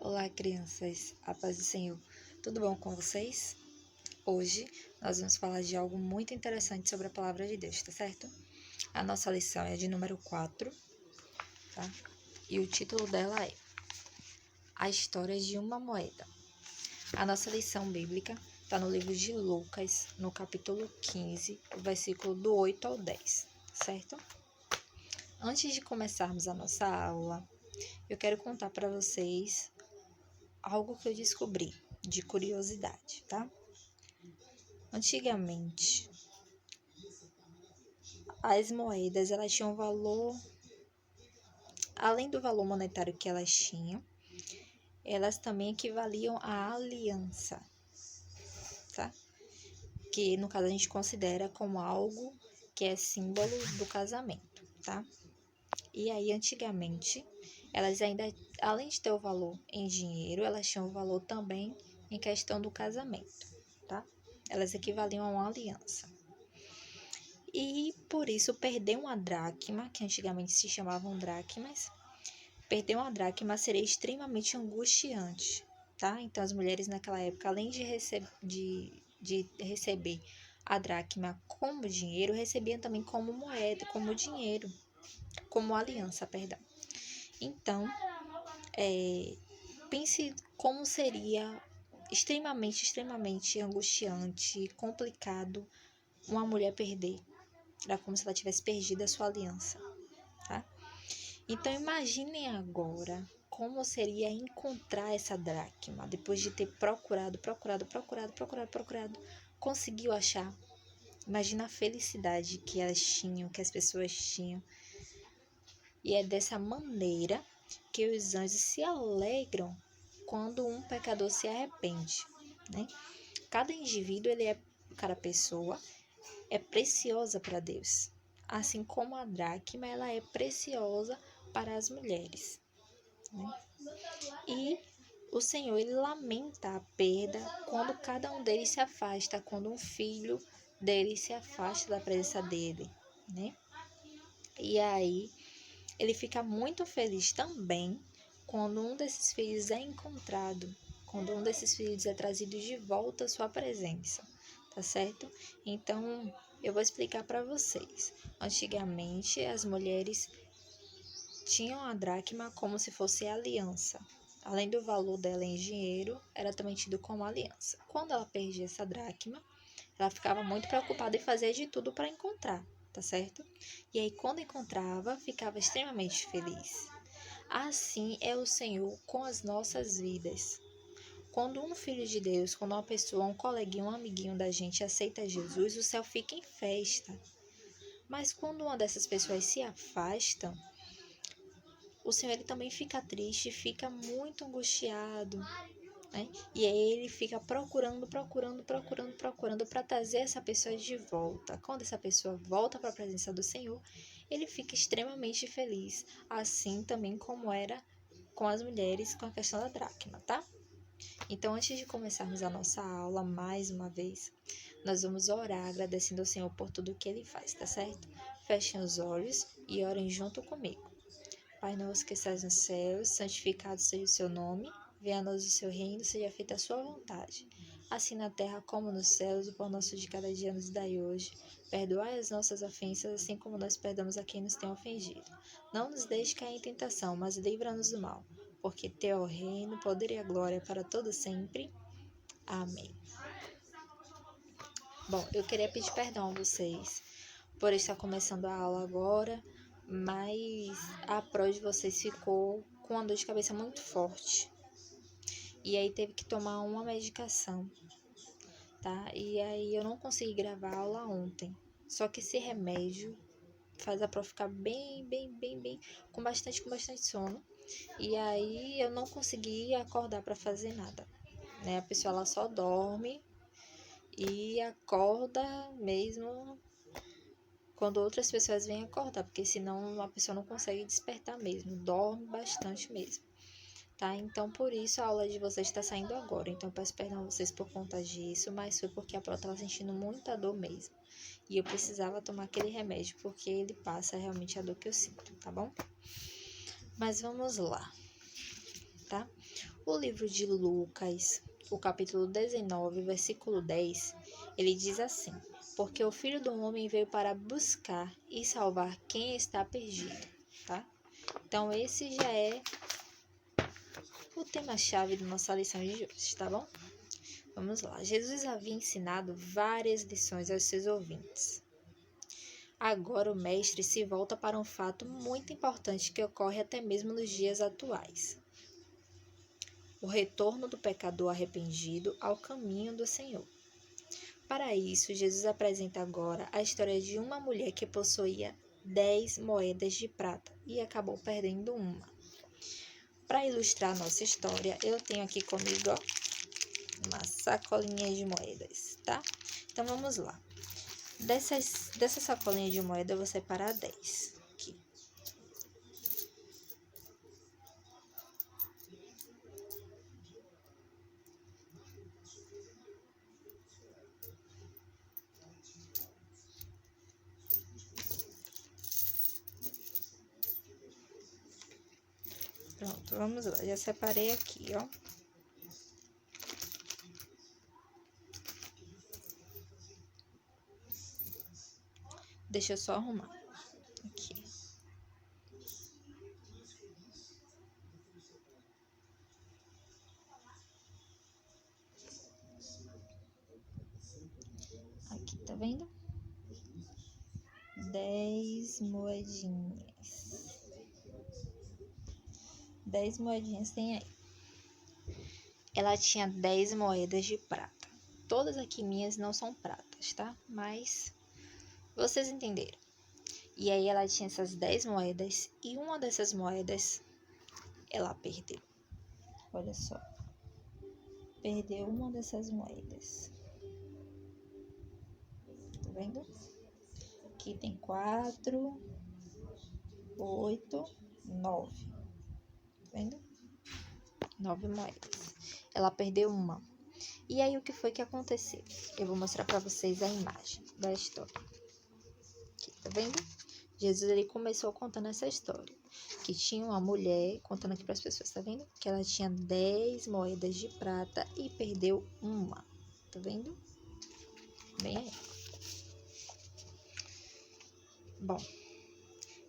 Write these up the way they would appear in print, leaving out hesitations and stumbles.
Olá, crianças, a paz do Senhor. Tudo bom com vocês? Hoje nós vamos falar de algo muito interessante sobre a palavra de Deus, tá certo? A nossa lição é de número 4, tá? E o título dela é A História de uma Moeda. A nossa lição bíblica está no livro de Lucas, no capítulo 15, o versículo do 8 ao 10, certo? Antes de começarmos a nossa aula, eu quero contar para vocês algo que eu descobri de curiosidade, tá? Antigamente, as moedas elas tinham valor, além do valor monetário que elas tinham, elas também equivaliam à aliança, tá? Que no caso a gente considera como algo que é símbolo do casamento, tá? E aí antigamente, elas ainda, além de ter o valor em dinheiro, elas tinham o valor também em questão do casamento, tá? Elas equivaliam a uma aliança. E por isso, perder uma dracma, que antigamente se chamavam dracmas, perder uma dracma seria extremamente angustiante, tá? Então, as mulheres naquela época, além de receber a dracma como dinheiro, recebiam também como moeda, como dinheiro, como aliança, perdão. Então, pense como seria extremamente angustiante, complicado uma mulher perder. Era como se ela tivesse perdido a sua aliança, tá? Então, imaginem agora como seria encontrar essa dracma, depois de ter procurado, conseguiu achar. Imagina a felicidade que elas tinham, que as pessoas tinham. E é dessa maneira que os anjos se alegram quando um pecador se arrepende, né? Cada indivíduo, cada pessoa é preciosa para Deus, assim como a dracma ela é preciosa para as mulheres, né? E o Senhor ele lamenta a perda quando cada um deles se afasta, quando um filho dele se afasta da presença dele, né? E aí ele fica muito feliz também quando um desses filhos é encontrado, quando um desses filhos é trazido de volta à sua presença, tá certo? Então, eu vou explicar para vocês. Antigamente, as mulheres tinham a dracma como se fosse aliança. Além do valor dela em dinheiro, era também tido como aliança. Quando ela perdia essa dracma, ela ficava muito preocupada e fazia de tudo para encontrar, tá certo? E aí, quando encontrava, ficava extremamente feliz. Assim é o Senhor com as nossas vidas. Quando um filho de Deus, quando uma pessoa, um coleguinha, um amiguinho da gente aceita Jesus, o céu fica em festa. Mas quando uma dessas pessoas se afasta, o Senhor ele também fica triste, fica muito angustiado, né? E aí ele fica procurando para trazer essa pessoa de volta. Quando essa pessoa volta para a presença do Senhor, ele fica extremamente feliz, assim também como era com as mulheres com a questão da dracma, tá? Então, antes de começarmos a nossa aula, mais uma vez, nós vamos orar agradecendo ao Senhor por tudo que Ele faz, tá certo? Fechem os olhos e orem junto comigo. Pai nosso que estás nos céus, santificado seja o seu nome. Venha a nós o seu reino, seja feita a sua vontade. Assim na terra como nos céus, o pão nosso de cada dia nos dai hoje. Perdoai as nossas ofensas, assim como nós perdoamos a quem nos tem ofendido. Não nos deixe cair em tentação, mas livra-nos do mal. Porque teu é o reino, o poder e a glória para todo sempre. Amém. Bom, eu queria pedir perdão a vocês por estar começando a aula agora, mas a prova de vocês ficou com uma dor de cabeça muito forte. E aí teve que tomar uma medicação, tá? E aí eu não consegui gravar a aula ontem. Só que esse remédio faz a prova ficar bem, com bastante sono. E aí eu não consegui acordar para fazer nada, né? A pessoa ela só dorme e acorda mesmo quando outras pessoas vêm acordar, porque senão a pessoa não consegue despertar mesmo, dorme bastante mesmo, tá? Então, por isso a aula de vocês está saindo agora. Então, eu peço perdão a vocês por conta disso, mas foi porque a Pro estava sentindo muita dor mesmo. E eu precisava tomar aquele remédio, porque ele passa realmente a dor que eu sinto, tá bom? Mas vamos lá, tá? O livro de Lucas, o capítulo 19, versículo 10, ele diz assim: porque o Filho do Homem veio para buscar e salvar quem está perdido, tá? Então, esse já é o tema-chave da nossa lição de hoje, tá bom? Vamos lá. Jesus havia ensinado várias lições aos seus ouvintes. Agora o mestre se volta para um fato muito importante que ocorre até mesmo nos dias atuais: o retorno do pecador arrependido ao caminho do Senhor. Para isso, Jesus apresenta agora a história de uma mulher que possuía 10 moedas de prata e acabou perdendo uma. Para ilustrar a nossa história, eu tenho aqui comigo uma sacolinha de moedas, tá? Então vamos lá. Dessa sacolinha de moeda eu vou separar 10 aqui. Pronto, vamos lá. Já separei aqui, ó. Deixa eu só arrumar aqui. Aqui, tá vendo? 10 moedinhas. 10 moedinhas tem aí. Ela tinha 10 moedas de prata. Todas aqui minhas não são pratas, tá? Mas vocês entenderam. E aí ela tinha essas 10 moedas e uma dessas moedas ela perdeu. Olha só. Perdeu uma dessas moedas. Tá vendo? Aqui tem 4, 8, 9. Tá vendo? 9 moedas. Ela perdeu uma. E aí o que foi que aconteceu? Eu vou mostrar para vocês a imagem da história. Aqui, tá vendo? Jesus ele começou contando essa história. Que tinha uma mulher, contando aqui para as pessoas, tá vendo? Que ela tinha 10 moedas de prata e perdeu uma. Tá vendo? Bem aí. Bom,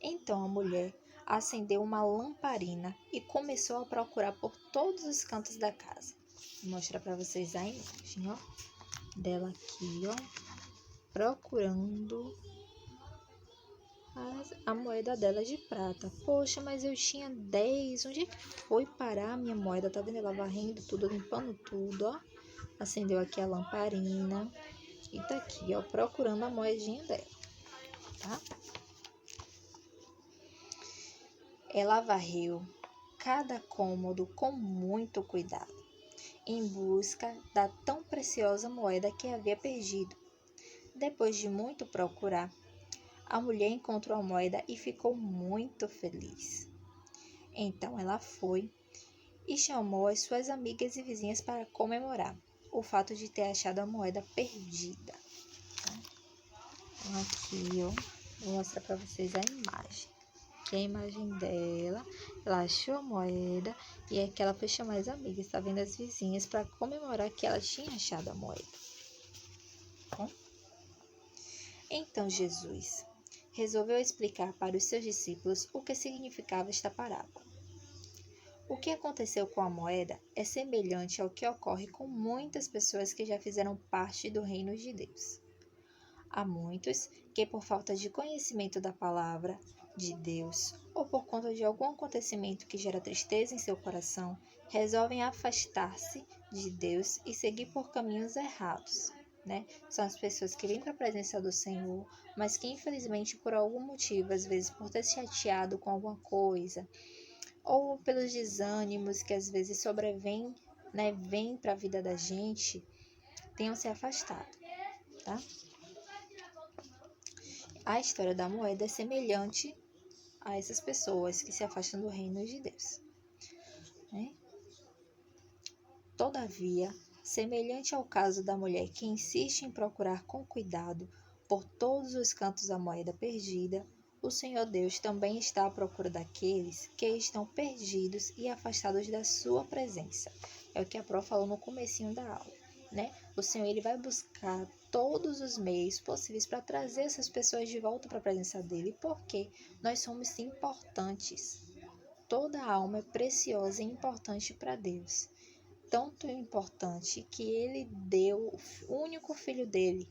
então a mulher acendeu uma lamparina e começou a procurar por todos os cantos da casa. Vou mostrar para vocês a imagem, ó. Dela aqui, ó. Procurando a moeda dela de prata. Poxa, mas eu tinha 10. Onde é que foi parar a minha moeda? Tá vendo? Ela varrendo tudo, limpando tudo, ó. Acendeu aqui a lamparina. E tá aqui, ó, procurando a moedinha dela, tá? Ela varreu cada cômodo com muito cuidado, em busca da tão preciosa moeda que havia perdido. Depois de muito procurar, a mulher encontrou a moeda e ficou muito feliz. Então ela foi e chamou as suas amigas e vizinhas para comemorar o fato de ter achado a moeda perdida. Então, aqui, ó, vou mostrar para vocês a imagem. Aqui é a imagem dela. Ela achou a moeda e aqui ela foi chamar as amigas, tá vendo? As vizinhas, para comemorar que ela tinha achado a moeda. Bom? Então Jesus resolveu explicar para os seus discípulos o que significava esta parábola. O que aconteceu com a moeda é semelhante ao que ocorre com muitas pessoas que já fizeram parte do reino de Deus. Há muitos que, por falta de conhecimento da palavra de Deus ou por conta de algum acontecimento que gera tristeza em seu coração, resolvem afastar-se de Deus e seguir por caminhos errados. Né? São as pessoas que vêm para a presença do Senhor, mas que infelizmente por algum motivo, às vezes por ter se chateado com alguma coisa, ou pelos desânimos que às vezes sobrevêm, né, vêm para a vida da gente, tenham se afastado, tá? A história da moeda é semelhante a essas pessoas que se afastam do reino de Deus, né? Todavia, semelhante ao caso da mulher que insiste em procurar com cuidado por todos os cantos a moeda perdida, O Senhor Deus também está à procura daqueles que estão perdidos e afastados da sua presença. É o que a Pró falou no comecinho da aula, né? O Senhor ele vai buscar todos os meios possíveis para trazer essas pessoas de volta para a presença dele, porque nós somos importantes. Toda alma é preciosa e importante para Deus. Tanto importante que ele deu o único filho dele.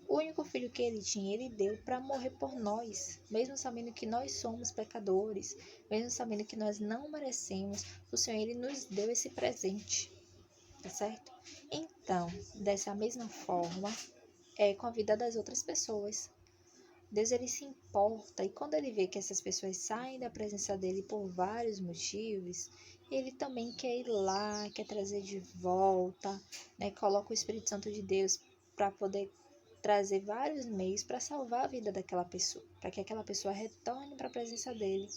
O único filho que ele tinha, ele deu para morrer por nós, mesmo sabendo que nós somos pecadores, mesmo sabendo que nós não merecemos, o Senhor ele nos deu esse presente, tá certo? Então, dessa mesma forma, é com a vida das outras pessoas. Deus ele se importa e quando ele vê que essas pessoas saem da presença dele por vários motivos, ele também quer ir lá, quer trazer de volta, né? Coloca o Espírito Santo de Deus para poder trazer vários meios para salvar a vida daquela pessoa, para que aquela pessoa retorne para a presença dele.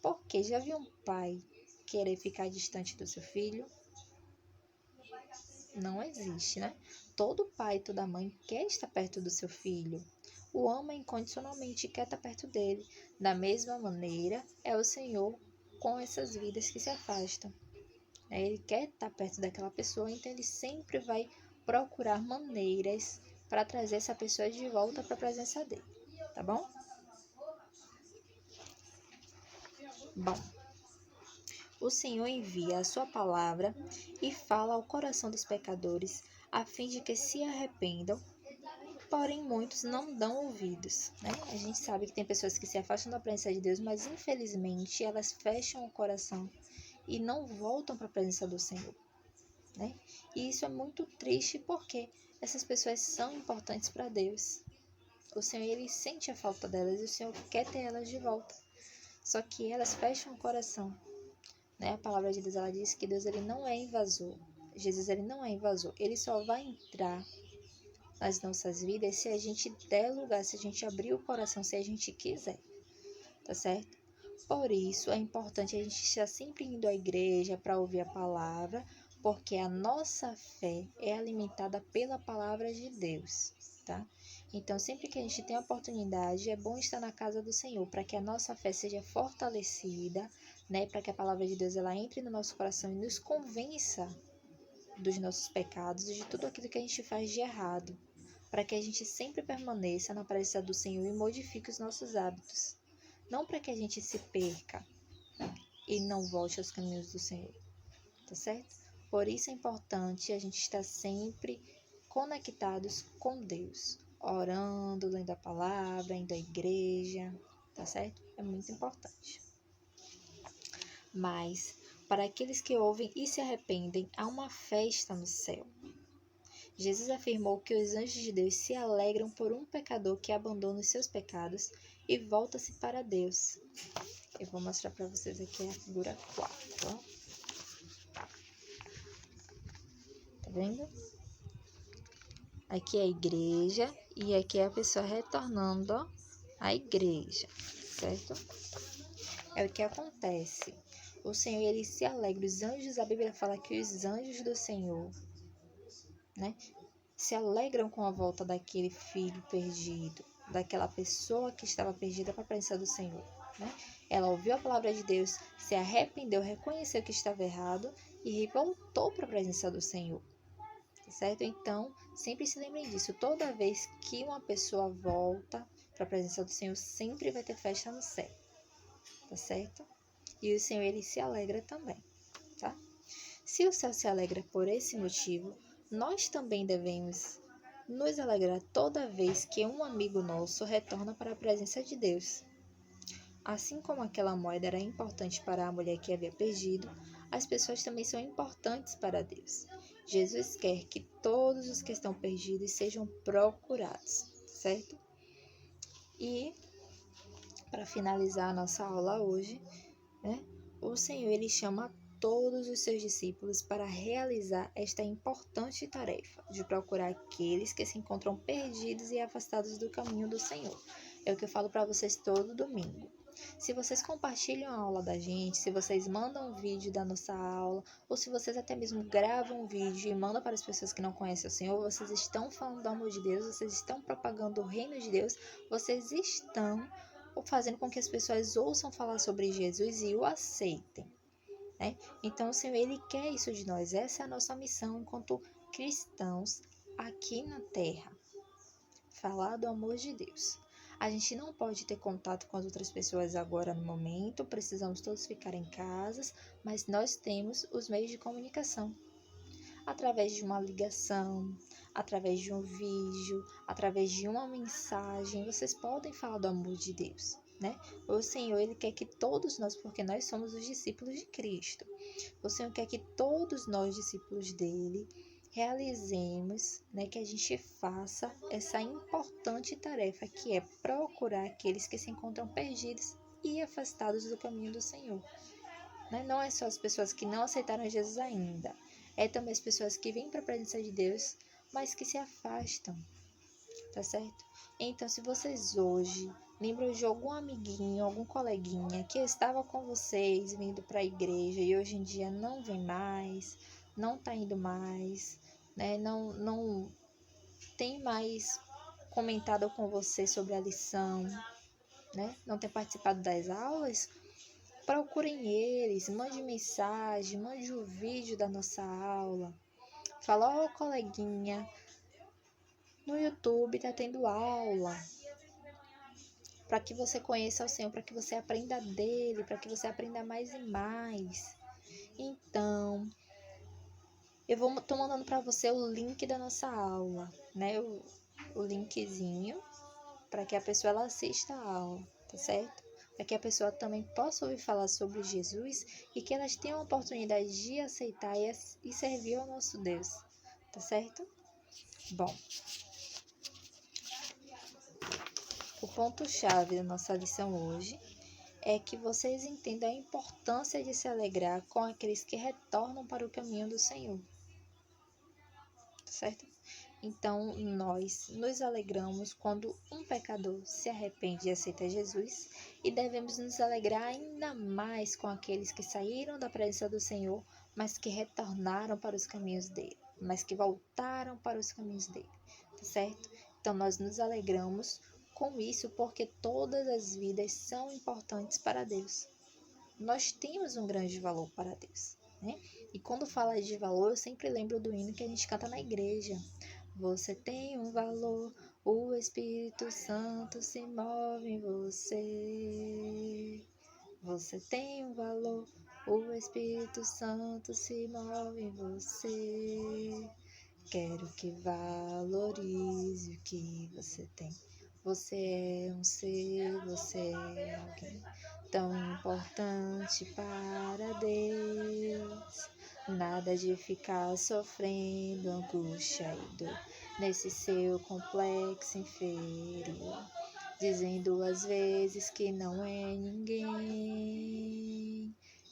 Porque já viu um pai querer ficar distante do seu filho? Não existe, né? Todo pai, toda mãe quer estar perto do seu filho. O ama incondicionalmente e quer estar perto dele. Da mesma maneira, é o Senhor com essas vidas que se afastam. Ele quer estar perto daquela pessoa, então ele sempre vai procurar maneiras para trazer essa pessoa de volta para a presença dele, tá bom? Bom, o Senhor envia a sua palavra e fala ao coração dos pecadores, a fim de que se arrependam, porém muitos não dão ouvidos, né? A gente sabe que tem pessoas que se afastam da presença de Deus, mas infelizmente elas fecham o coração e não voltam para a presença do Senhor, né? E isso é muito triste porque essas pessoas são importantes para Deus. O Senhor ele sente a falta delas e o Senhor quer ter elas de volta. Só que elas fecham o coração, né? A palavra de Deus ela diz que Deus ele não é invasor. Jesus ele não é invasor. Ele só vai entrar nas nossas vidas se a gente der lugar, se a gente abrir o coração, se a gente quiser, tá certo? Por isso é importante a gente estar sempre indo à igreja para ouvir a palavra, porque a nossa fé é alimentada pela palavra de Deus, tá? Então, sempre que a gente tem a oportunidade, é bom estar na casa do Senhor, para que a nossa fé seja fortalecida, né? Para que a palavra de Deus ela entre no nosso coração e nos convença dos nossos pecados e de tudo aquilo que a gente faz de errado, para que a gente sempre permaneça na presença do Senhor e modifique os nossos hábitos. Não para que a gente se perca e não volte aos caminhos do Senhor, tá certo? Por isso é importante a gente estar sempre conectados com Deus, orando, lendo a palavra, indo à igreja, tá certo? É muito importante. Mas, para aqueles que ouvem e se arrependem, há uma festa no céu. Jesus afirmou que os anjos de Deus se alegram por um pecador que abandona os seus pecados e volta-se para Deus. Eu vou mostrar para vocês aqui a figura 4, ó. Tá vendo? Aqui é a igreja e aqui é a pessoa retornando, ó, à igreja, certo? É o que acontece. O Senhor, ele se alegra. Os anjos, a Bíblia fala que os anjos do Senhor, né, se alegram com a volta daquele filho perdido, daquela pessoa que estava perdida para a presença do Senhor, né? Ela ouviu a palavra de Deus, se arrependeu, reconheceu que estava errado e voltou para a presença do Senhor, tá certo? Então, sempre se lembrem disso. Toda vez que uma pessoa volta para a presença do Senhor, sempre vai ter festa no céu, tá certo? E o Senhor, ele se alegra também, tá? Se o céu se alegra por esse motivo, nós também devemos nos alegrar toda vez que um amigo nosso retorna para a presença de Deus. Assim como aquela moeda era importante para a mulher que havia perdido, as pessoas também são importantes para Deus. Jesus quer que todos os que estão perdidos sejam procurados, certo? E, para finalizar a nossa aula hoje, né, o Senhor ele chama todos os seus discípulos para realizar esta importante tarefa de procurar aqueles que se encontram perdidos e afastados do caminho do Senhor. É o que eu falo para vocês todo domingo. Se vocês compartilham a aula da gente, se vocês mandam um vídeo da nossa aula, ou se vocês até mesmo gravam um vídeo e mandam para as pessoas que não conhecem o Senhor, vocês estão falando do amor de Deus, vocês estão propagando o reino de Deus, vocês estão fazendo com que as pessoas ouçam falar sobre Jesus e o aceitem, né? Então, o Senhor, Ele quer isso de nós. Essa é a nossa missão enquanto cristãos aqui na Terra. Falar do amor de Deus. A gente não pode ter contato com as outras pessoas agora no momento, precisamos todos ficar em casas, mas nós temos os meios de comunicação. Através de uma ligação, através de um vídeo, através de uma mensagem, vocês podem falar do amor de Deus, né? O Senhor, Ele quer que todos nós, porque nós somos os discípulos de Cristo, o Senhor quer que todos nós, discípulos dele, realizemos, né, que a gente faça essa importante tarefa, que é procurar aqueles que se encontram perdidos e afastados do caminho do Senhor. Né? Não é só as pessoas que não aceitaram Jesus ainda, é também as pessoas que vêm para a presença de Deus, mas que se afastam, tá certo? Então, se vocês hoje lembram de algum amiguinho, algum coleguinha que estava com vocês vindo para a igreja e hoje em dia não vem mais, não está indo mais, né? Não tem mais comentado com você sobre a lição, né? Não tem participado das aulas, procurem eles, mande mensagem, mande o vídeo da nossa aula. Fala, ó, coleguinha, no YouTube tá tendo aula, para que você conheça o Senhor, para que você aprenda dele, para que você aprenda mais e mais. Então, tô mandando para você o link da nossa aula, né? O linkzinho, para que a pessoa ela assista a aula, tá certo? Para que a pessoa também possa ouvir falar sobre Jesus e que elas tenham a oportunidade de aceitar e servir ao nosso Deus, tá certo? Bom, o ponto-chave da nossa lição hoje é que vocês entendam a importância de se alegrar com aqueles que retornam para o caminho do Senhor, certo? Então, nós nos alegramos quando um pecador se arrepende e aceita Jesus, e devemos nos alegrar ainda mais com aqueles que saíram da presença do Senhor, mas que retornaram para os caminhos dele, mas que voltaram para os caminhos dele, tá certo? Então, nós nos alegramos com isso porque todas as vidas são importantes para Deus. Nós temos um grande valor para Deus, né? E quando fala de valor, eu sempre lembro do hino que a gente canta na igreja. Você tem um valor, o Espírito Santo se move em você. Você tem um valor, o Espírito Santo se move em você. Quero que valorize o que você tem. Você é um ser, você é alguém tão importante para Deus. Nada de ficar sofrendo angústia e dor nesse seu complexo inferior, dizendo às vezes que não é ninguém.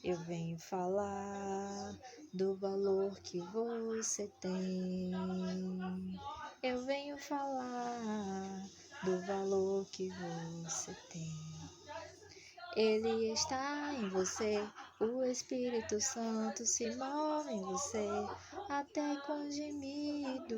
Eu venho falar do valor que você tem. Eu venho falar do valor que você tem. Ele está em você, o Espírito Santo se move em você, até com gemidos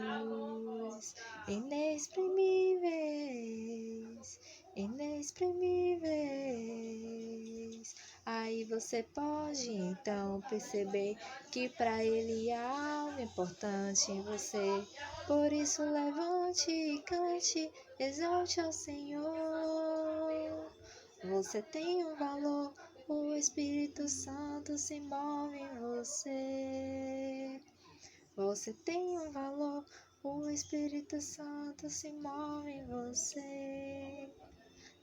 inexprimíveis, inexprimíveis. Aí você pode então perceber que para ele há algo importante em você. Por isso levante e cante, exalte ao Senhor. Você tem um valor, o Espírito Santo se move em você. Você tem um valor, o Espírito Santo se move em você.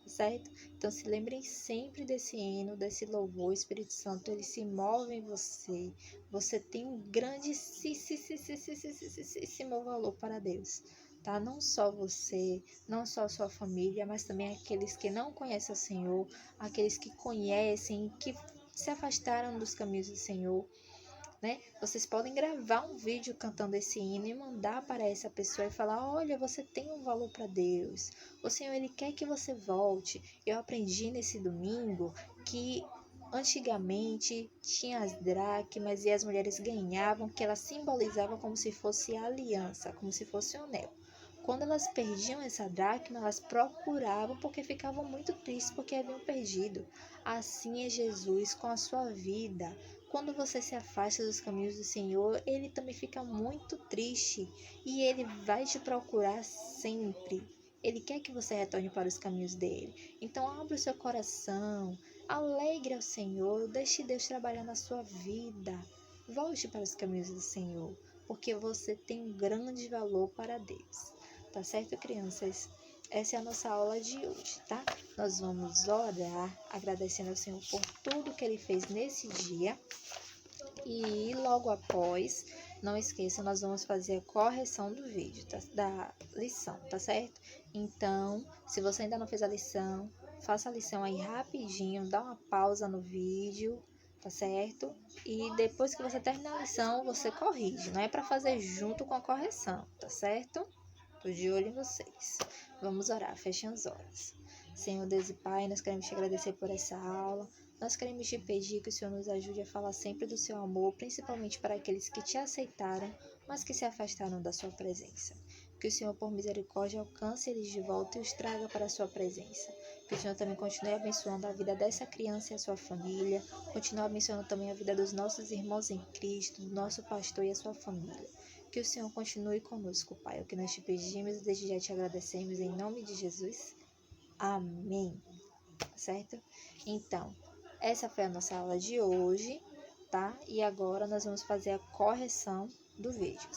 Certo? Então se lembrem sempre desse hino, desse louvor. O Espírito Santo, ele se move em você. Você tem um grandíssimo valor para Deus, tá? Não só você, não só a sua família, mas também aqueles que não conhecem o Senhor, aqueles que conhecem, que se afastaram dos caminhos do Senhor, né? Vocês podem gravar um vídeo cantando esse hino e mandar para essa pessoa e falar: olha, você tem um valor para Deus. O Senhor, ele quer que você volte. Eu aprendi nesse domingo que antigamente tinha as dracmas e as mulheres ganhavam, que ela simbolizava como se fosse a aliança, como se fosse um anel. Quando elas perdiam essa dracma, elas procuravam porque ficavam muito tristes porque haviam perdido. Assim é Jesus com a sua vida. Quando você se afasta dos caminhos do Senhor, Ele também fica muito triste e Ele vai te procurar sempre. Ele quer que você retorne para os caminhos dele. Então, abra o seu coração, alegre ao Senhor, deixe Deus trabalhar na sua vida. Volte para os caminhos do Senhor, porque você tem um grande valor para Deus. Tá certo, crianças? Essa é a nossa aula de hoje, tá? Nós vamos orar, agradecendo ao Senhor por tudo que Ele fez nesse dia. E logo após, não esqueça, nós vamos fazer a correção do vídeo, tá? Da lição, tá certo? Então, se você ainda não fez a lição, faça a lição aí rapidinho, dá uma pausa no vídeo, tá certo? E depois que você terminar a lição, você corrige, não é para fazer junto com a correção, tá certo? Tô de olho em vocês. Vamos orar, fechem os olhos. Senhor Deus e Pai, nós queremos te agradecer por essa aula. Nós queremos te pedir que o Senhor nos ajude a falar sempre do seu amor, principalmente para aqueles que te aceitaram, mas que se afastaram da sua presença. Que o Senhor, por misericórdia, alcance eles de volta e os traga para a sua presença. Que o Senhor também continue abençoando a vida dessa criança e a sua família. Continue abençoando também a vida dos nossos irmãos em Cristo, do nosso pastor e a sua família. Que o Senhor continue conosco, Pai. É o que nós te pedimos e desde já te agradecemos em nome de Jesus. Amém. Certo? Então, essa foi a nossa aula de hoje, tá? E agora nós vamos fazer a correção do vídeo.